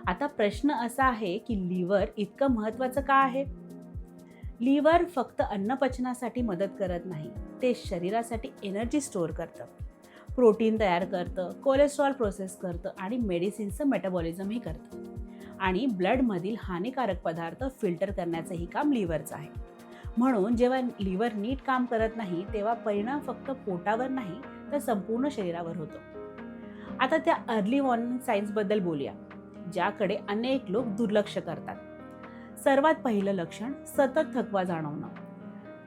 आता प्रश्न असा आहे की लिव्हर इतकं महत्त्वाचं का आहे? लिव्हर फक्त अन्नपचनासाठी मदत करत नाही, ते शरीरासाठी एनर्जी स्टोअर करतं, प्रोटीन तयार करतं, कोलेस्ट्रॉल प्रोसेस करतं आणि मेडिसिनचं मेटाबॉलिझमही करतं. आणि ब्लडमधील हानिकारक पदार्थ फिल्टर करण्याचंही काम लिव्हरचं आहे. म्हणून जेव्हा लिव्हर नीट काम करत नाही, तेव्हा परिणाम फक्त पोटावर नाही तर संपूर्ण शरीरावर होतो. आता त्या अर्ली वॉर्निंग साईन्सबद्दल बोलूया, ज्याकडे अनेक लोक दुर्लक्ष करतात. सर्वात पहिलं लक्षण सतत थकवा जाणवणं.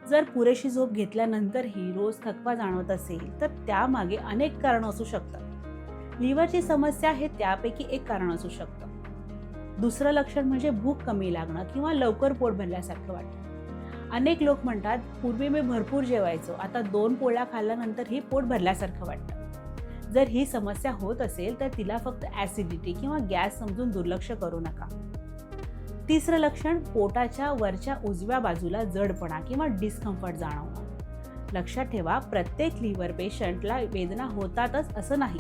जर पुरेशी झोप घेतल्यानंतरही रोज थकवा जाणवत असेल तर त्यामागे अनेक कारणं असू शकतात. लिव्हरची समस्या हे त्यापैकी एक कारण असू शकतं. दुसरं लक्षण म्हणजे भूक कमी लागणं किंवा लवकर पोट भरल्यासारखं वाटतं. अनेक लोक म्हणतात, पूर्वी मी भरपूर जेवायचो, आता 2 पोळ्या खाल्ल्यानंतरही पोट भरल्यासारखं वाटतं. जर ही समस्या होत असेल तर तिला फक्त ॲसिडिटी किंवा गॅस समजून दुर्लक्ष करू नका. तिसरं लक्षण पोटाच्या वरच्या उजव्या बाजूला जडपणा किंवा डिस्कम्फर्ट जाणवणं. लक्षात ठेवा, प्रत्येक लिव्हर पेशंटला वेदना होतातच असं नाही,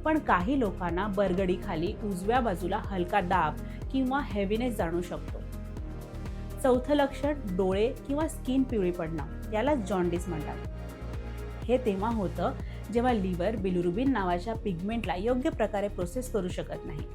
पण काही लोकांना बरगडीखाली उजव्या बाजूला हलका दाब किंवा हेवीनेस जाणवू शकतो. चौथं लक्षण डोळे किंवा स्किन पिवळी पडणं, याला जॉन्डिस म्हणतात. हे तेव्हा होतं जेव्हा लिव्हर बिलिरुबिन नावाच्या पिगमेंटला योग्य प्रकारे प्रोसेस करू शकत नाही.